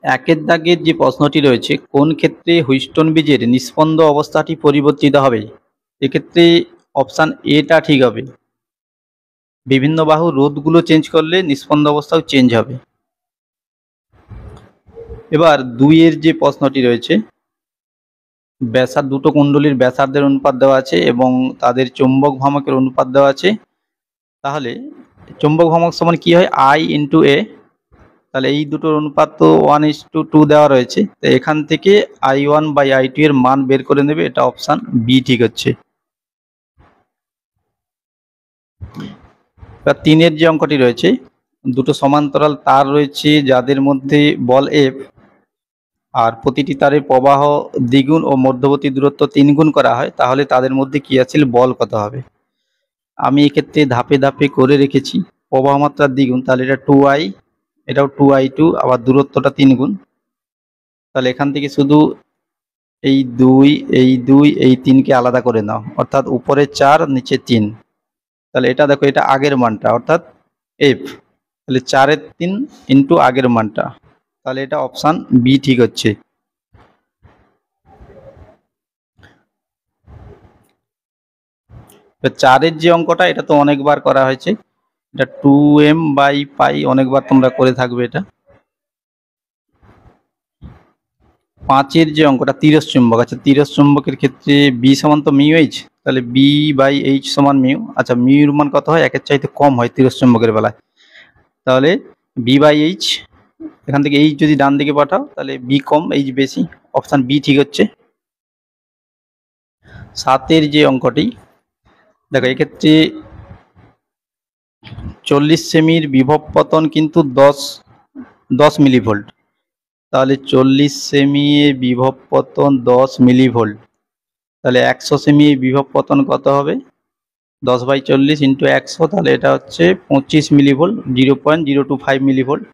একের দাগের যে প্রশ্নটি রয়েছে, কোন ক্ষেত্রে হুইস্টন ব্রিজের নিস্পন্দ অবস্থাটি পরিবর্তিত হবে? এক্ষেত্রে অপশান এটা ঠিক হবে। বিভিন্ন বাহু রোধগুলো চেঞ্জ করলে নিস্পন্দ অবস্থাও চেঞ্জ হবে। এবার 2 এর যে প্রশ্নটি রয়েছে, দুটো কুণ্ডলীর ব্যাসার্ধের অনুপাত দেওয়া আছে এবং তাদের চৌম্বক ভ্রামকের অনুপাত দেওয়া আছে। তাহলে চৌম্বক ভ্রামক সমান কি হয়? I ইন্টু এ। তাহলে এই দুটোর অনুপাত তো 1:2 দেওয়া রয়েছে, তো এখান থেকে I1/I2 এর মান বের করে নেবে। এটা অপশান বি ঠিক হচ্ছে। এবার 3 এর যে অঙ্কটি রয়েছে, দুটো সমান্তরাল তার রয়েছে যাদের মধ্যে বল F, আর প্রতিটি তারের প্রবাহ দ্বিগুণ ও মধ্যবর্তী দূরত্ব 3 গুণ করা হয়, তাহলে তাদের মধ্যে ক্রিয়াশীল বল কত হবে? আমি এক্ষেত্রে ধাপে ধাপে করে রেখেছি। প্রবাহ মাত্রা দ্বিগুণ, তাহলে এটা 2I, এটাও 2I2, আবার দূরত্বটা 3 গুণ। তাহলে এখান থেকে শুধু এই 2, এই 2, এই 3কে আলাদা করে নাও, অর্থাৎ উপরে 4 নিচে 3। তাহলে এটা দেখো, এটা আগের মানটা অর্থাৎ F। তাহলে 4-এর 3 ইন্টু আগের মানটা, তাহলে এটা অপশান বি ঠিক হচ্ছে। 4-এর যে অঙ্কটা, এটা তো অনেকবার করা হয়েছে, এটা 2m/π অনেকবার তোমরা করে থাকবে এটা। 5-এর যে অঙ্কটা তিরস চুম্বক, আচ্ছা তিরস চুম্বকের ক্ষেত্রে বি সমান তো মিউ এইচ, তাহলে B/H সমান মিউ। আচ্ছা মিউর মান কত হয়? 1-এর চাইতে কম হয় তিরস চুম্বকের বেলায়, তাহলে B/H। এখান থেকে H যদি ডান দিকে পাঠাও তাহলে B কম, H বেশি, অপশান বি ঠিক হচ্ছে। 7-এর যে অঙ্কটি দেখো, এক্ষেত্রে 40 সেমির বিভব পতন কিন্তু 10 মিলিভোল্ট। তাহলে 40 সেমি বিভব পতন 10 মিলিভোল্ট, তাহলে 100 সেমি বিভব পতন কত হবে? 10/40 ইন্টু 100, তাহলে এটা হচ্ছে 25 মিলিভোল্ট, 0.025 মিলিভোল্ট।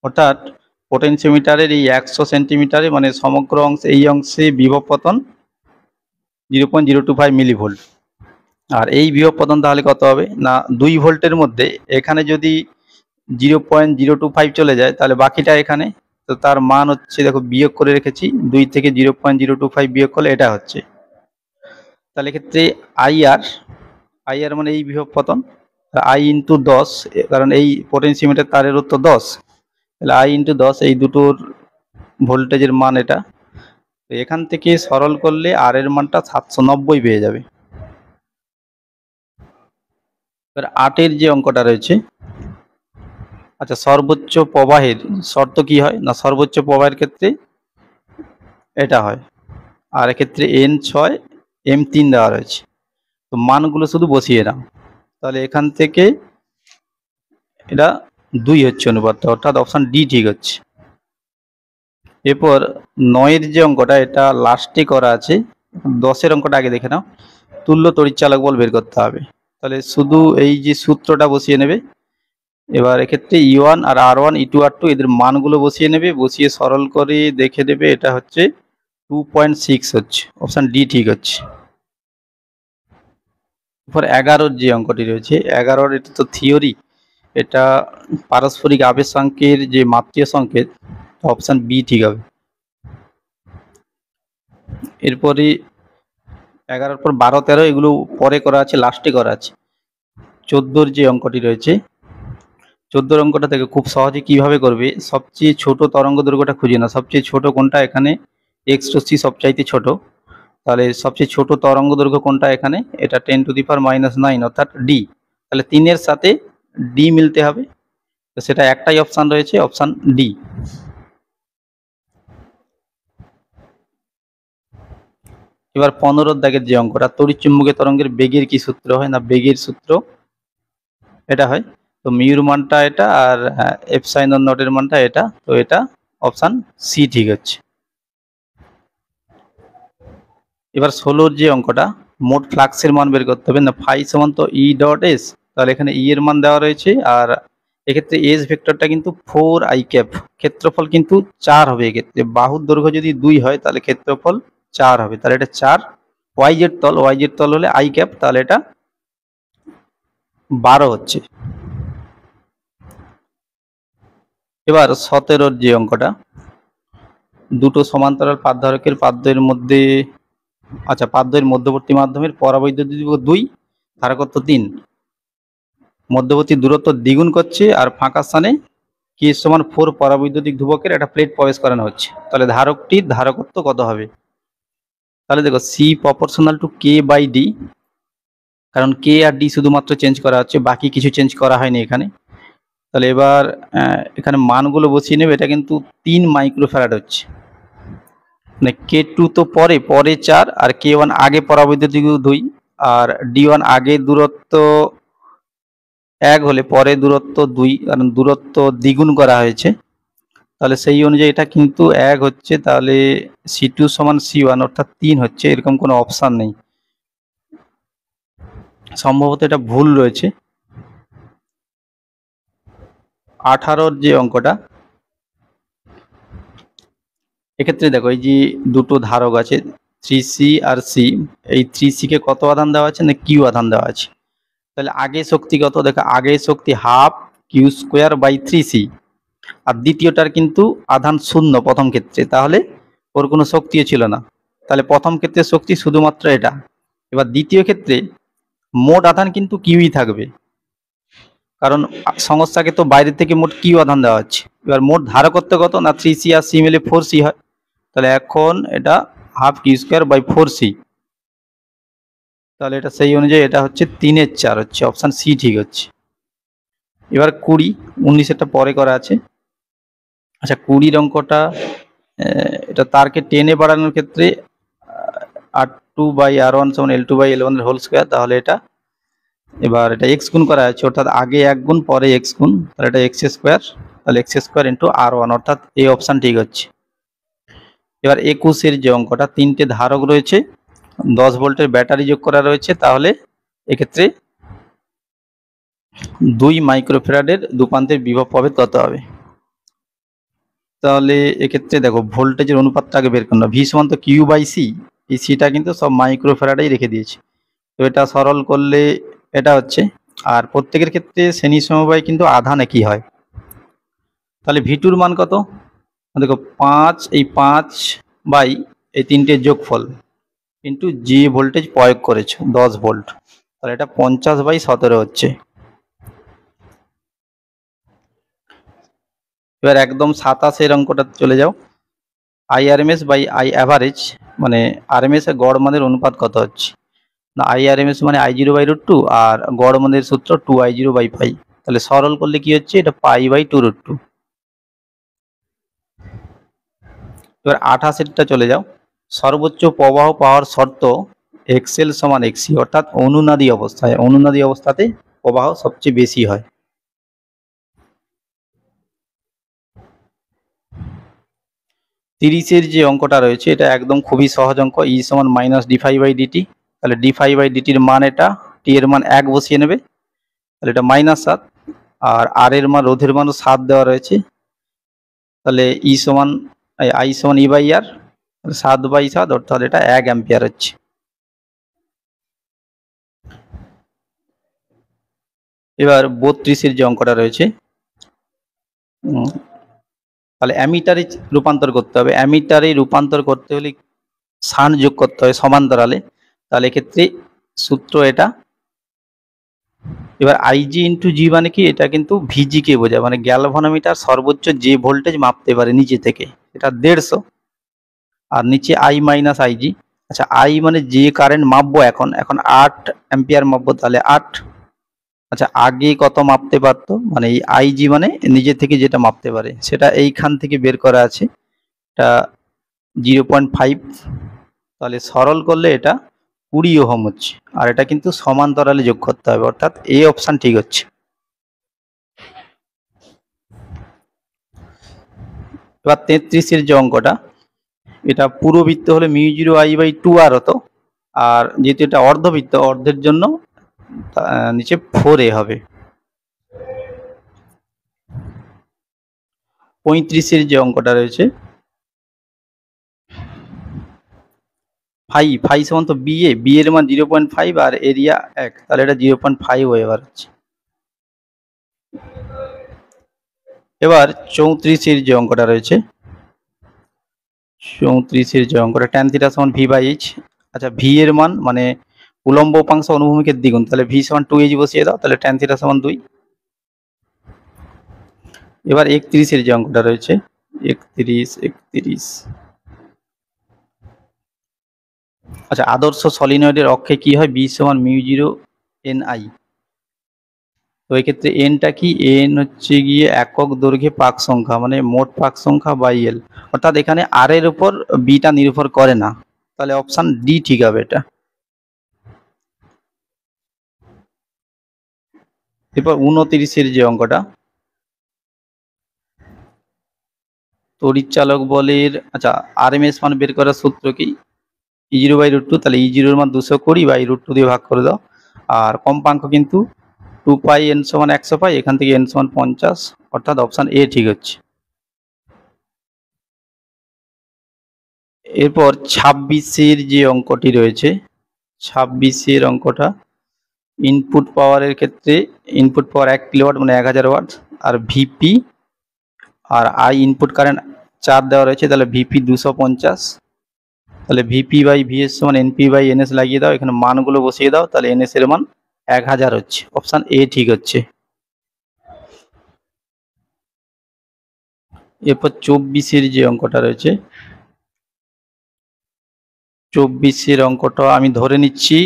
অর্থাৎ পোটেনশিওমিটারের এই 100 সেন্টিমিটারে মানে সমগ্র অংশে, এই অংশে বিভব পতন 0.025 মিলিভোল্ট। আর এই বিভব পতন তাহলে কত হবে না, 2 ভোল্টের মধ্যে এখানে যদি 0.025 চলে যায়, তাহলে বাকিটা এখানে, তো তার মান হচ্ছে, দেখো বিয়োগ করে রেখেছি, 2 থেকে 0.025 বিয়োগ করলে এটা হচ্ছে। তাহলে এক্ষেত্রে IR মানে এই বিভব পতন, I ইন্টু 10, কারণ এই পোটেনশিওমিটার তারের উত্তর 10, তাহলে I ইন্টু 10, এই দুটোর ভোল্টেজের মান এটা। তো এখান থেকে সরল করলে আর এর মানটা 790 পেয়ে যাবে। এবার 8-এর যে অঙ্কটা রয়েছে, আচ্ছা সর্বোচ্চ প্রবাহের শর্ত কি হয় না, সর্বোচ্চ প্রবাহের ক্ষেত্রে এটা হয়, আর এক্ষেত্রে N6 M3 দেওয়া রয়েছে। তো মানগুলো শুধু বসিয়ে নাও, তাহলে এখান থেকে এটা 2 হচ্ছে অনুপাতটা, অর্থাৎ অপশান ডি ঠিক হচ্ছে। এরপর 9-এর যে অঙ্কটা, এটা লাস্টে করা আছে। 10-এর অঙ্কটা আগে দেখে নাও। তুল্য তড়িৎচালক বল বের করতে হবে, তাহলে শুধু এই যে সূত্রটা বসিয়ে নেবে। এবার এক্ষেত্রে E1 আর R1, E2 R2 এদের মানগুলো বসিয়ে নেবে, বসিয়ে সরল করে দেখে দেবে, এটা হচ্ছে 2.6 হচ্ছে, অপশান ডি ঠিক হচ্ছে। এরপর 11-র যে অঙ্কটি রয়েছে, 11-র এটা তো থিওরি, এটা পারস্পরিক আবেশাঙ্কের যে মাত্রিয় সংকেত, অপশান বি ঠিক হবে। এরপরে 11-র পর 12, 13 এগুলো পরে করা আছে, লাস্টে করা আছে। 14-র যে অঙ্কটি রয়েছে, 14-র অঙ্কটা থেকে খুব সহজে কিভাবে করবে, সবচেয়ে ছোট তরঙ্গ দৈর্ঘ্যটা খুঁজে না, সবচেয়ে ছোট কোনটা, এখানে x to c সবচাইতে ছোট, তাহলে সবচেয়ে ছোট তরঙ্গ দৈর্ঘ্য কোনটা এখানে, এটা 10⁻⁹ অর্থাৎ ডি। তাহলে 3-এর সাথে ডি মিলতে হবে, তো সেটা একটাই অপশান রয়েছে, অপশান ডি। এবার 15-র দাগের যে অঙ্কটা, তড়িৎচুম্বকীয় তরঙ্গের বেগের কি সূত্র হয় না, বেগের সূত্র এটা হয়, তো মিউর মানটা এটা, আর এপসাইলন নটের মানটা এটা, তো এটা অপশান সি ঠিক হচ্ছে। এবার 16-র যে অঙ্কটা, মোট ফ্লাক্সের মান বের করতে হবে না, ফাই সমান তো ই ডট এস, তাহলে এখানে ই এর মান দেওয়া রয়েছে, আর এক্ষেত্রে এস ভেক্টরটা কিন্তু 4i ক্যাপ, ক্ষেত্রফল কিন্তু 4 হবে। এক্ষেত্রে বাহুর দৈর্ঘ্য যদি 2 হয়, তাহলে ক্ষেত্রফল 4 হবে, তাহলে এটা 4। ওয়াইজেড তল হলে i ক্যাপ, তাহলে এটা 12 হচ্ছে। এবার 17-র যে অঙ্কটা, দুটো সমান্তরাল পাঠধারকের পাদ্যের মধ্যে, আচ্ছা পাদ্যের মধ্যবর্তী মাধ্যমের পরাবৈদ্যুতিক ধ্রুবক 2, ধারকত্ব 3, মধ্যবর্তী দূরত্ব দ্বিগুণ করছে আর ফাঁকা স্থানে কে সমান 4 পরাবৈদ্যুতিক ধ্রুবকের একটা প্লেট প্রবেশ করানো হচ্ছে। তাহলে ধারকটির ধারকত্ব কত হবে? তাহলে দেখো C proportional to K by D, কারণ কে আর ডি শুধুমাত্র চেঞ্জ করা হচ্ছে, বাকি কিছু চেঞ্জ করা হয়নি এখানে। তাহলে এবার এখানে মানগুলো বসিয়ে নেবে। এটা কিন্তু 3 মাইক্রোফ্যারাড হচ্ছে, মানে কে টু তো পরে 4 আর কে ওয়ান আগে পরাবৈদ্যুতিক 2 আর ডি ওয়ান আগে দূরত্ব 1 হলে পরে দূরত্ব 2, কারণ দূরত্ব দ্বিগুণ করা হয়েছে। তাহলে সেই অনুযায়ী এটা কিন্তু 1 হচ্ছে। তাহলে C2 সমান C1 অর্থাৎ 3 হচ্ছে, এরকম কোনো অপশান নেই। সম্ভবত এটা ভুল রয়েছে। 18 যে অঙ্কটা, এক্ষেত্রে দেখো এই যে দুটো ধারক আছে 3C আর C, এই 3C কে কত আধান দেওয়া আছে না কিউ আধান দেওয়া আছে। তাহলে আগে শক্তি কত? দেখো আগে শক্তি half q square by 3C, আর দ্বিতীয়টার কিন্তু আধান 0 প্রথম ক্ষেত্রে, তাহলে ওর কোনো শক্তিও ছিল না। তাহলে প্রথম ক্ষেত্রে শক্তি শুধুমাত্র এটা। এবার দ্বিতীয় ক্ষেত্রে মোট আধান কিন্তু কিউই থাকবে, কারণ সংস্থাকে তো বাইরে থেকে মোট কিউ আধান দেওয়া হচ্ছে। এবার মোট ধারকত্ব কত না 3C আর C মিলে 4C হয়। তাহলে এখন এটা half q square by 4C, তাহলে এটা সেই অনুযায়ী এটা হচ্ছে 3/4 হচ্ছে, অপশান সি ঠিক হচ্ছে। এবার 20, 19 পরে করা আছে। আচ্ছা 20 অঙ্কটা, এটা তারকে টেনে বাড়ানোর ক্ষেত্রে R2 বাই R1 সমান L2 বাই L1 এর হোল স্কোয়ার। তাহলে এটা এবার এটা এক্স গুণ করা আছে, অর্থাৎ আগে 1 গুণ পরে এক্স গুণ, তাহলে এটা এক্স স্কোয়ার, তাহলে এক্স স্কোয়ার ইন্টু R1, অর্থাৎ এই অপশান ঠিক হচ্ছে। এবার 21 যে অঙ্কটা, 3টে ধারক রয়েছে, 10 ভোল্টের ব্যাটারি যোগ করা রয়েছে, তাহলে এক্ষেত্রে 2 মাইক্রোফ্যারাডের দুপান্তের বিভব প্রভেদ কত হবে? তাহলে এক্ষেত্রে দেখো ভোল্টেজের অনুপাতটা আগে বের করো। ভি সমান তো কিউ বাই সি, এই সিটা কিন্তু সব মাইক্রোফ্যারাডেই রেখে দিয়েছে। তো এটা সরল করলে এটা হচ্ছে, আর প্রত্যেকের ক্ষেত্রে শ্রেণী সমবায় কিন্তু আধান একই হয়। তাহলে ভি2 মান কত? দেখো 5, এই 5 বাই এই 3টের যোগফল কিন্তু যে ভোল্টেজ প্রয়োগ করেছো 10 ভোল্ট, তাহলে এটা 50/17 হচ্ছে। এবার একদম 27 অঙ্কটা চলে যাও। IRMS বাই আই অ্যাভারেজ, মানে আরএমএস এর গড় মানের অনুপাত কত হচ্ছে না? IRMS মানে I0/√2 আর গড় মানের সূত্র 2I0/π। তাহলে সরল করলে কি হচ্ছে? এটা π/2√2। এবার 28টা চলে যাও। সর্বোচ্চ প্রবাহ পাওয়ার শর্ত XL সমান XC, অর্থাৎ অনুনাদি অবস্থায়, অনুনাদি অবস্থাতে প্রবাহ সবচেয়ে বেশি হয়। 30 যে অঙ্কটা রয়েছে, এটা একদম খুবই সহজ অঙ্ক। E সমান -dφ/dt, তাহলে dφ/dt এর মান এটা, t এর মান 1 বসিয়ে নেবে, তাহলে এটা -7, আর r এর মান, রোধের মানও 7 দেওয়া রয়েছে, তাহলে I সমান E/R, 7/7, অর্থাৎ এটা 1 অ্যাম্পিয়ার হচ্ছে। এবার 32 যে অঙ্কটা রয়েছে, তাহলে অ্যামিটারে রূপান্তর করতে হবে। অ্যামিটারে রূপান্তর করতে হলে শান্ট যোগ করতে হবে সমান্তরালে, তাহলে এক্ষেত্রে সূত্র এটা। এবার IG ইন্টু জি মানে কি? এটা কিন্তু ভিজি কে বোঝায়, মানে গ্যালভানোমিটার সর্বোচ্চ যে ভোল্টেজ মাপতে পারে নিচে থেকে, এটা 150, আর নিচে I মাইনাস IG। আচ্ছা I মানে যে কারেন্ট মাপবো, এখন 8 অ্যাম্পিয়ার মাপবো, তাহলে 8। আচ্ছা আগে কত মাপতে পারতো, মানে এই IG মানে নিজে থেকে যেটা মাপতে পারে, সেটা এইখান থেকে বের করা আছে, এটা 0.5। তাহলে সরল করলে এটা 20 ওহম হচ্ছে, আর এটা কিন্তু সমান্তরালে যোগ করতে হবে, অর্থাৎ এই অপশান ঠিক হচ্ছে। এবার 33 যে অঙ্কটা, এটা পুরো বৃত্ত হলে μ0I/2R হতো, আর যেহেতু এটা অর্ধবৃত্ত, অর্ধের জন্য নিচে 4A হবে। 35 যে অঙ্কটা রয়েছে, ফাই সমান তো বি এর মান 0.5 আর এরিয়া 1, তাহলে এটা 0.5 হয়ে হচ্ছে। এবার 34 যে অঙ্কটা রয়েছে, 34 যে অঙ্কটা tan থিটা সমান v বাই h। আচ্ছা v এর মান মানে উলম্ব উপাংশ অনুভূমিকের দ্বিগুণ, তাহলে v সমান 2h বসিয়ে দাও, তাহলে tan থিটা সমান 2। এবার 31 এর যে অঙ্কটা রয়েছে 31। আচ্ছা আদর্শ সলিনয়েডের অক্ষে কি হয়, b সমান মিউ 0 ni। তো এই ক্ষেত্রে এনটা কি, এন হচ্ছে গিয়ে একক দৈর্ঘ্যে পাক সংখ্যা মানে মোট পাক সংখ্যা বাই এল, অর্থাৎ এখানে আর এর উপর বিটা নির্ভর করে না, তাহলে অপশন ডি ঠিক হবে এটা। এরপর 29 যে অঙ্কটা, তড়িৎ চালক বলের আচ্ছা আরএমএস মান বের করার সূত্র কি, E0/√2, তাহলে E0 এর মান 220/√2 দিয়ে ভাগ করে দাও। আর কম্পাঙ্ক কিন্তু 2 পাই n সমান 100 পাই, এখান থেকে n সমান 50, অর্থাৎ অপশন এ ঠিক হচ্ছে। এরপর 26 যে অঙ্কটি রয়েছে, 26 অঙ্কটা ইনপুট পাওয়ারের ক্ষেত্রে ইনপুট পাওয়ার 1 কিলোওয়াট মানে 1000 ওয়াট, আর ভিপি আর আই ইনপুট কারেন্ট 4 দেওয়া রয়েছে, তাহলে ভিপি 250, তাহলে ভিপি বাই ভিএস সমান এনপি বাই এনএস লাগিয়ে দাও, এখানে মানগুলো বসিয়ে দাও, তাহলে এনএস এর মান 1000 হচ্ছে, অপশন এ ঠিক হচ্ছে। এরপর 24 যে অঙ্কটা রয়েছে, 24 অঙ্কটা আমি ধরে নিচ্ছি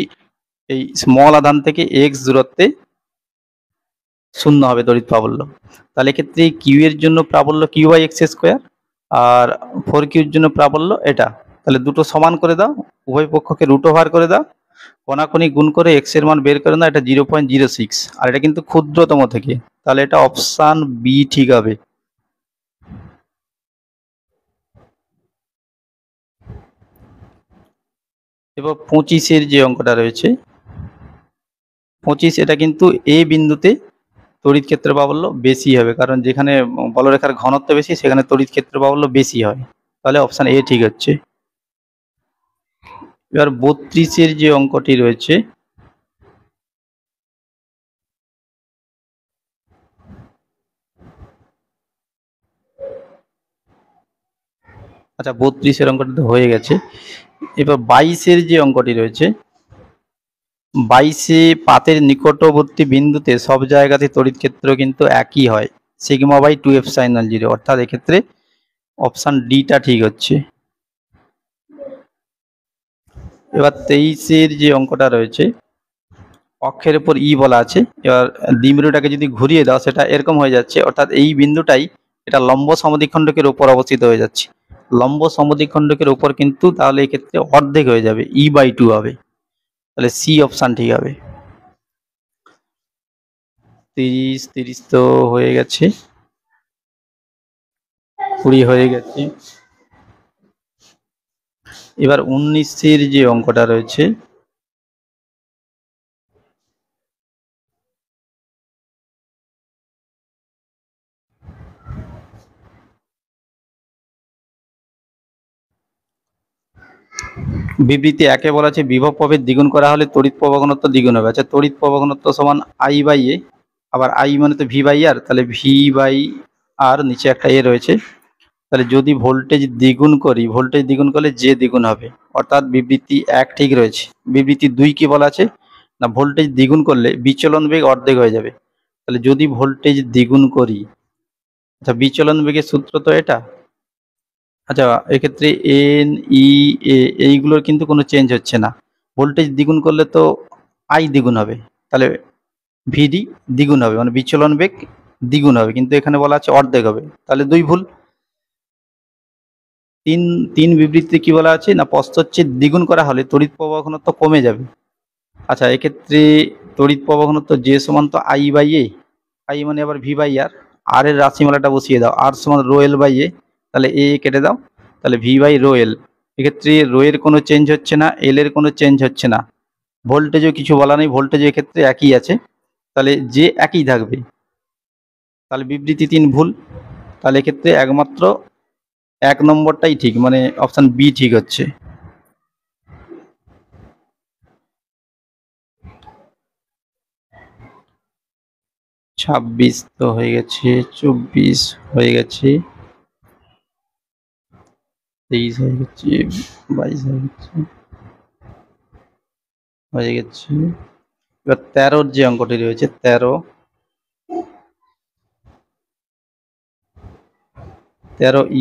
এই স্মল আধান থেকে এক্স দূরত্বে শূন্য হবে তড়িৎ প্রাবল্য, তাহলে এক্ষেত্রে কিউ এর জন্য প্রাবল্য কিউ বাই এক্স স্কোয়ার, আর 4কিউর জন্য প্রাবল্য এটা, তাহলে দুটো সমান করে দাও, উভয় পক্ষকে রুট ওভার করে দাও, কোনাকুনি গুণ করে এক্স এর মান বের করে দাও, এটা 0.06, আর এটা কিন্তু ক্ষুদ্রতম থেকে, তাহলে এটা অপশান বি ঠিক হবে। এবার 25 যে অঙ্কটা রয়েছে 25, এটা কিন্তু এ বিন্দুতে তড়িৎ ক্ষেত্র প্রাবল্য বেশি হবে, কারণ যেখানে বলরেখার ঘনত্ব বেশি সেখানে তড়িৎ ক্ষেত্র প্রাবল্য বেশি হয়, তাহলে অপশান এ ঠিক হচ্ছে। এবার 32 যে অঙ্কটি রয়েছে, আচ্ছা 32 অঙ্কটি তো হয়ে গেছে। এবার 22 যে অঙ্কটি রয়েছে, 22 পাতের নিকটবর্তী বিন্দুতে সব জায়গাতে তড়িৎ ক্ষেত্র কিন্তু একই হয়, সিগমা বাই 2f sin0, অর্থাৎ এক্ষেত্রে অপশান ডিটা ঠিক হচ্ছে। এবার 23 যে অঙ্কটা রয়েছে, অক্ষের উপর ই বলা আছে, এবার দ্বিমেরুটাকে যদি ঘুরিয়ে দাও সেটা এরকম হয়ে যাচ্ছে, অর্থাৎ এই বিন্দুটাই এটা লম্ব সমদ্বিখণ্ডকের উপর অবস্থিত হয়ে যাচ্ছে, লম্ব সমদ্বিখণ্ডকের উপর কিন্তু, তাহলে এই ক্ষেত্রে অর্ধেক হয়ে যাবে, E/2 হবে, তাহলে সি অপশান ঠিক হবে। 30 তো হয়ে গেছে, 20 হয়ে গেছে। এবার 19 যে অঙ্কটা রয়েছে, বিবৃতি একে বলা আছে বিভব প্রভেদ দ্বিগুণ করা হলে তড়িৎ প্রবাহ ঘনত্ব দ্বিগুণ হবে। আচ্ছা তড়িৎ প্রবাহ ঘনত্ব সমান আই বাই এ, আবার আই মানে তো ভি বাই আর, তাহলে ভি বাই আর নিচে একটা এ রয়েছে, তাহলে যদি ভোল্টেজ দ্বিগুণ করি, ভোল্টেজ দ্বিগুণ করলে যে দ্বিগুণ হবে, অর্থাৎ বিবৃতি 1 ঠিক রয়েছে। বিবৃতি 2 কি বলা আছে না, ভোল্টেজ দ্বিগুণ করলে বিচলন বেগ অর্ধেক হয়ে যাবে, তাহলে যদি ভোল্টেজ দ্বিগুণ করি, আচ্ছা বিচলন বেগের সূত্র তো এটা, আচ্ছা এক্ষেত্রে এন ই এ এইগুলোর কিন্তু কোনো চেঞ্জ হচ্ছে না, ভোল্টেজ দ্বিগুণ করলে তো আই দ্বিগুণ হবে, তাহলে ভিডি দ্বিগুণ হবে, মানে বিচলন বেগ দ্বিগুণ হবে, কিন্তু এখানে বলা আছে অর্ধেক হবে, তাহলে 2 ভুল। তিন বিবৃতিতে কি বলা আছে না, প্রস্থচ্ছেদ দ্বিগুণ করা হলে তড়িৎ প্রবাহ ঘনত্ব কমে যাবে। আচ্ছা এক্ষেত্রে তড়িৎ প্রবাহ ঘনত্ব যে সমান তো আই বাই এ, আই মানে আবার ভি বাই আর, আর এর রাশিমালাটা বসিয়ে দাও, আর সমান রো এল বাই এ, তাহলে এ কেটে দাও, তাহলে ভি বাই রো এল, এক্ষেত্রে রো এর কোনো চেঞ্জ হচ্ছে না, এল এর কোনো চেঞ্জ হচ্ছে না, ভোল্টেজও কিছু বলা নেই, ভোল্টেজ এক্ষেত্রে একই আছে, তাহলে যে একই থাকবে, তাহলে বিবৃতি 3 ভুল, তাহলে এক্ষেত্রে একমাত্র 1 নম্বরটাই ঠিক, মানে অপশন বি ঠিক হচ্ছে। 26 তো হয়ে গেছে, 24 হয়ে গেছে, 23 হয়ে গেছে, 22 হয়ে গেছে। এবার 13-র যে অঙ্কটি রয়েছে 13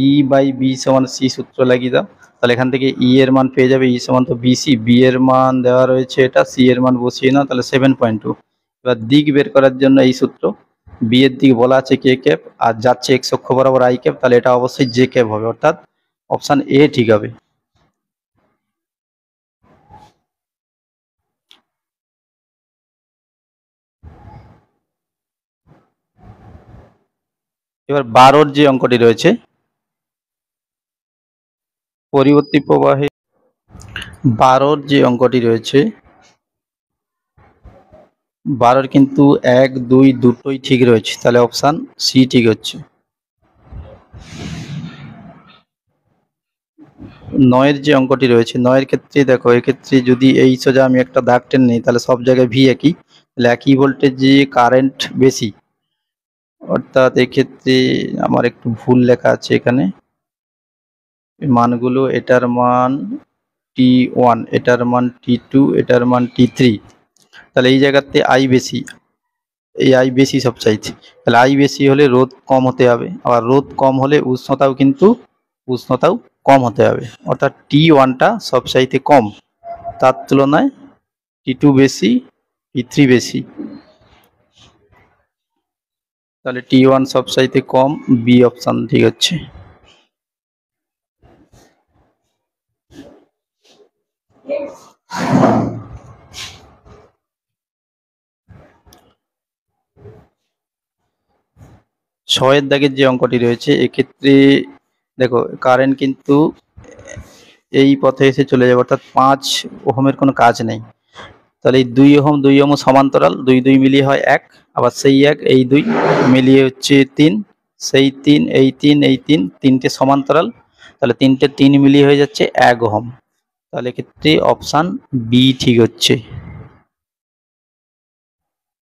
E/B = C সূত্র লাগিয়ে দাও। তাহলে এখান থেকে E এর মান পেয়ে যাবে, E সমান তো BC, B এর মান দেওয়া রয়েছে এটা, C এর মান বসিয়ে নাও, তাহলে 7.2। এবার দিক বের করার জন্য এই সূত্র, B এর দিক বলা আছে কে ক্যাপ, আর যাচ্ছে x অক্ষ বরাবর I ক্যাপ, তাহলে এটা অবশ্যই J ক্যাপ হবে, অর্থাৎ অপশন A ঠিক হবে। এবার 12-র যে অঙ্কটি রয়েছে, পরিবর্তী প্রবাহে 12-র যে অঙ্কটি রয়েছে, 12-র কিন্তু 1, 2 দুটোই ঠিক রয়েছে, তাহলে অপশান সি ঠিক হচ্ছে। 9-এর যে অঙ্কটি রয়েছে, 9-এর ক্ষেত্রে দেখো, এক্ষেত্রে যদি এই সোজা আমি একটা দাগ টেনে নিই, তাহলে সব জায়গায় ভি একই, তাহলে একই ভোল্টেজে কারেন্ট বেশি, অর্থাৎ এক্ষেত্রে আমার একটু ভুল লেখা আছে এখানে মানগুলো, এটার মান T1, এটার মান T2, এটার মান T3, তাহলে এই জায়গাতে আই বেশি, এই আই বেশি সব চাইছে, তাহলে আই বেশি হলে রোধ কম হতে হবে, আবার রোধ কম হলে উষ্ণতাও কম হতে হবে, অর্থাৎ T1টা সব চাইতে কম, তার তুলনায় T2 বেশি, T3 বেশি, তাহলে T1 সব চাইতে কম, বি অপশন ঠিক হচ্ছে। ছয়ের দাগের যে অঙ্কটি রয়েছে, এক্ষেত্রে দেখো কারেন্ট কিন্তু এই পথে এসে চলে যাবে, অর্থাৎ 5 ওহমের কোনো কাজ নেই, তাহলে এই 2 ওহম 2 ওহম সমান্তরাল, 2 2 মিলিয়ে হয় 1, আবার সেই 1 এই 2 মিলিয়ে হচ্ছে 3, সেই 3 এই 3 এই 3, তিনটে সমান্তরাল, তাহলে তিনটে 3 মিলিয়ে হয়ে যাচ্ছে 1 ওহম, তাহলে এক্ষেত্রে অপশান বি ঠিক হচ্ছে।